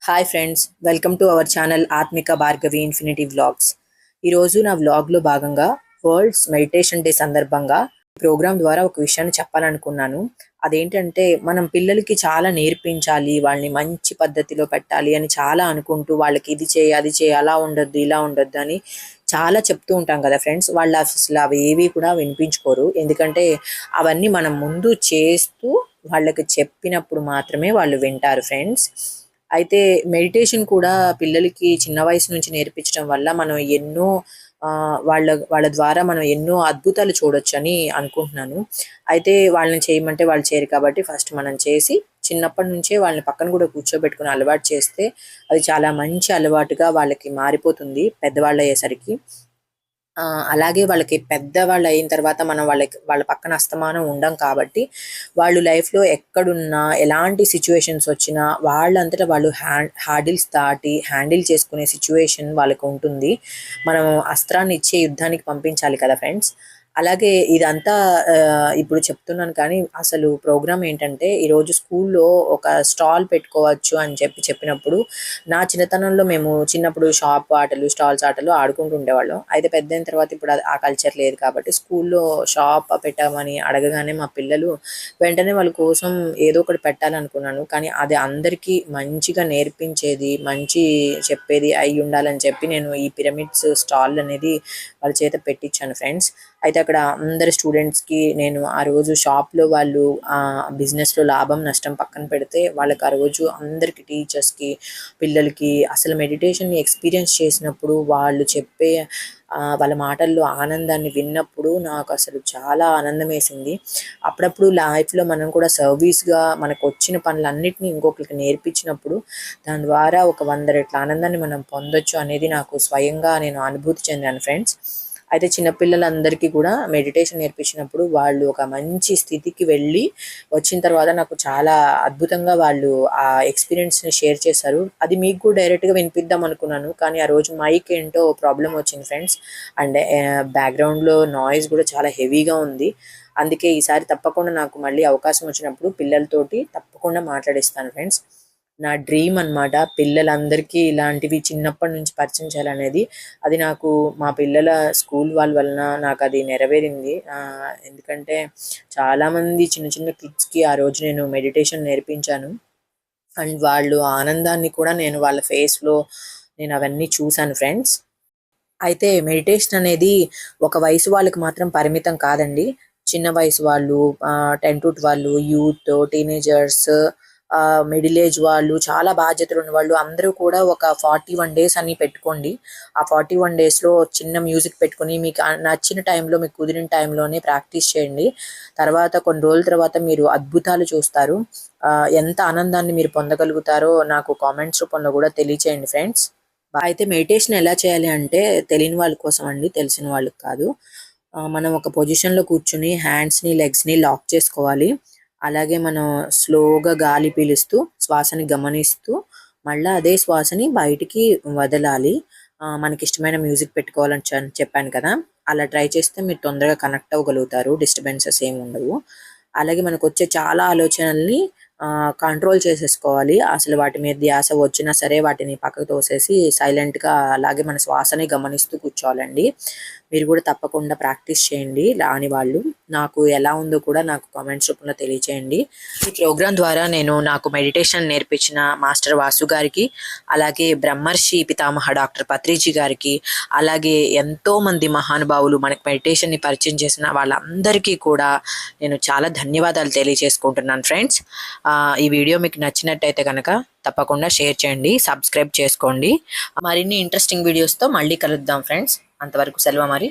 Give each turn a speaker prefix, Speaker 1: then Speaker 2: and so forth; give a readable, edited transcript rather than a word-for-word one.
Speaker 1: Hi friends, welcome to our channel ఆత్మిక Bhargavi infinity vlogs. ఈరోజు నా వ్లాగ్లో భాగంగా వరల్డ్స్ మెడిటేషన్ డే సందర్భంగా ప్రోగ్రామ్ ద్వారా ఒక విషయాన్ని చెప్పాలనుకున్నాను. అదేంటంటే మనం పిల్లలకి చాలా నేర్పించాలి, వాళ్ళని మంచి పద్ధతిలో పెట్టాలి అని చాలా అనుకుంటూ వాళ్ళకి ఇది చేయి అది చేయి అలా ఉండొద్దు ఇలా ఉండొద్దు అని చాలా చెప్తూ ఉంటాం కదా ఫ్రెండ్స్. వాళ్ళు అసలు అవి ఏవి కూడా వినిపించుకోరు. ఎందుకంటే అవన్నీ మనం ముందు చేస్తూ వాళ్ళకి చెప్పినప్పుడు మాత్రమే వాళ్ళు వింటారు ఫ్రెండ్స్. అయితే మెడిటేషన్ కూడా పిల్లలకి చిన్న వయసు నుంచి నేర్పించడం వల్ల మనం ఎన్నో వాళ్ళ వాళ్ళ ద్వారా మనం ఎన్నో అద్భుతాలు చూడొచ్చని అనుకుంటున్నాను. అయితే వాళ్ళని చేయమంటే వాళ్ళు చేయరు కాబట్టి ఫస్ట్ మనం చేసి చిన్నప్పటి నుంచే వాళ్ళని పక్కన కూడా కూర్చోబెట్టుకుని అలవాటు చేస్తే అది చాలా మంచి అలవాటుగా వాళ్ళకి మారిపోతుంది పెద్దవాళ్ళు అయ్యేసరికి. అలాగే వాళ్ళకి పెద్దవాళ్ళు అయిన తర్వాత మనం వాళ్ళ పక్కన అస్తమానం ఉండం కాబట్టి వాళ్ళు లైఫ్‌లో ఎక్కడున్నా, ఎలాంటి సిట్యుయేషన్స్ వచ్చినా వాళ్ళంతట వాళ్ళు హార్డిల్స్ దాటి హ్యాండిల్ చేసుకునే సిట్యుయేషన్ వాళ్ళకుంటుంది. మనం అస్త్రాన్ని ఇచ్చే యుద్ధానికి పంపించాలి కదా ఫ్రెండ్స్. అలాగే ఇదంతా ఇప్పుడు చెప్తున్నాను కానీ అసలు ప్రోగ్రామ్ ఏంటంటే ఈరోజు స్కూల్‌లో ఒక స్టాల్ పెట్టుకోవచ్చు అని చెప్పినప్పుడు నా చిన్నతనంలో మేము చిన్నప్పుడు షాప్ ఆటలు, స్టాల్స్ ఆటలు ఆడుకుంటూ ఉండేవాళ్ళం. అయితే పెద్దయిన తర్వాత ఇప్పుడు ఆ కల్చర్ లేదు కాబట్టి స్కూల్‌లో షాప్ పెట్టమని అడగగానే మా పిల్లలు వెంటనే వాళ్ళ కోసం ఏదో ఒకటి పెట్టాలనుకున్నాను. కానీ అది అందరికీ మంచిగా నేర్పించేది, మంచి చెప్పేది అయ్యుండాలని చెప్పి నేను ఈ పిరమిడ్స్ స్టాల్ అనేది వాళ్ళ చేత పెట్టించాను ఫ్రెండ్స్. అయితే అక్కడ అందరి స్టూడెంట్స్‌కి నేను ఆ రోజు షాప్‌లో వాళ్ళు బిజినెస్‌లో లాభం, నష్టం పక్కన పెడితే వాళ్ళకి ఆ రోజు అందరికి టీచర్స్‌కి, పిల్లలకి అసలు మెడిటేషన్‌ని ఎక్స్‌పీరియన్స్ చేసినప్పుడు వాళ్ళు చెప్పే వాళ్ళ మాటల్లో ఆనందాన్ని విన్నప్పుడు నాకు అసలు చాలా ఆనందమేసింది. అప్పుడప్పుడు లైఫ్‌లో మనం కూడా సర్వీస్‌గా మనకొచ్చిన పనులన్నిటిని ఇంకొకరికి నేర్పించినప్పుడు దాని ద్వారా ఒక 100 రెట్ల ఆనందాన్ని మనం పొందొచ్చు అనేది నాకు స్వయంగా నేను అనుభూతి చెందాను ఫ్రెండ్స్. అయితే చిన్నపిల్లలందరికీ కూడా మెడిటేషన్ నేర్పించినప్పుడు వాళ్ళు ఒక మంచి స్థితికి వెళ్ళి వచ్చిన తర్వాత నాకు చాలా అద్భుతంగా వాళ్ళు ఆ ఎక్స్‌పీరియన్స్‌ని షేర్ చేశారు. అది మీకు కూడా డైరెక్ట్‌గా వినిపిద్దాం అనుకున్నాను. కానీ ఆ రోజు మైక్ ఏంటో ప్రాబ్లమ్ వచ్చింది ఫ్రెండ్స్. అండ్ బ్యాక్‌గ్రౌండ్‌లో నాయిస్ కూడా చాలా హెవీగా ఉంది. అందుకే ఈసారి తప్పకుండా నాకు మళ్ళీ అవకాశం వచ్చినప్పుడు పిల్లలతోటి తప్పకుండా మాట్లాడిస్తాను ఫ్రెండ్స్. నా డ్రీమ్ అన్నమాట. పిల్లలందరికీ ఇలాంటివి చిన్నప్పటి నుంచి పరిచయం చేయాలనేది. అది నాకు మా పిల్లల స్కూల్ వాళ్ళ వలన నాకది నెరవేరింది. ఎందుకంటే చాలామంది చిన్న చిన్న కిడ్స్‌కి ఆ రోజు నేను మెడిటేషన్ నేర్పించాను. అండ్ వాళ్ళు ఆనందాన్ని కూడా నేను వాళ్ళ ఫేస్‌లో నేను అవన్నీ చూసాను ఫ్రెండ్స్. అయితే మెడిటేషన్ అనేది ఒక వయసు వాళ్ళకి మాత్రం పరిమితం కాదండి. చిన్న వయసు వాళ్ళు, 10-12 యూత్, టీనేజర్స్, మిడిల్ ఏజ్ వాళ్ళు, చాలా బాధ్యతలున్నవాళ్ళు అందరూ కూడా ఒక 41 డేస్ అని పెట్టుకోండి. ఆ 41 డేస్‌లో చిన్న మ్యూజిక్ పెట్టుకొని మీకు నచ్చిన టైంలో, మీకు కుదిరిన టైంలోనే ప్రాక్టీస్ చేయండి. తర్వాత కొన్ని రోజుల తర్వాత మీరు అద్భుతాలు చూస్తారు. ఎంత ఆనందాన్ని మీరు పొందగలుగుతారో నాకు కామెంట్స్ రూపంలో కూడా తెలియచేయండి ఫ్రెండ్స్. అయితే మెడిటేషన్ ఎలా చేయాలి అంటే తెలియని వాళ్ళ కోసం అండి, తెలిసిన వాళ్ళకి కాదు. మనం ఒక పొజిషన్‌లో కూర్చొని హ్యాండ్స్‌ని, లెగ్స్‌ని లాక్ చేసుకోవాలి. అలాగే మనం స్లోగా గాలి పీలుస్తూ, శ్వాసని గమనిస్తూ, మళ్ళా అదే శ్వాసని బయటికి వదలాలి. మనకిష్టమైన మ్యూజిక్ పెట్టుకోవాలని చెప్పాను కదా! అలా ట్రై చేస్తే మీరు తొందరగా కనెక్ట్ అవ్వగలుగుతారు. డిస్టర్బెన్సెస్ ఏమి ఉండవు. అలాగే మనకొచ్చే చాలా ఆలోచనల్ని కంట్రోల్ చేసేసుకోవాలి. అసలు వాటి మీద ధ్యాస వచ్చినా సరే వాటిని పక్కకు తోసేసి సైలెంట్‌గా అలాగే మన శ్వాసని గమనిస్తూ కూర్చోవాలండి. మీరు కూడా తప్పకుండా ప్రాక్టీస్ చేయండి రాని వాళ్ళు. నాకు ఎలా ఉందో కూడా నాకు కామెంట్స్ రూపంలో తెలియచేయండి. ఈ ప్రోగ్రామ్ ద్వారా నేను నాకు మెడిటేషన్ నేర్పించిన మాస్టర్ వాసు గారికి, అలాగే బ్రహ్మర్షి పితామహ డాక్టర్ పత్రిజీ గారికి, అలాగే ఎంతోమంది మహానుభావులు మనకు మెడిటేషన్‌ని పరిచయం చేసిన వాళ్ళందరికీ కూడా నేను చాలా ధన్యవాదాలు తెలియజేసుకుంటున్నాను ఫ్రెండ్స్. ఈ వీడియో మీకు నచ్చినట్టయితే కనుక తప్పకుండా షేర్ చేయండి, సబ్స్క్రైబ్ చేసుకోండి. మరిన్ని ఇంట్రెస్టింగ్ వీడియోస్‌తో మళ్ళీ కలుద్దాం ఫ్రెండ్స్. అంతవరకు సెలవు మరి.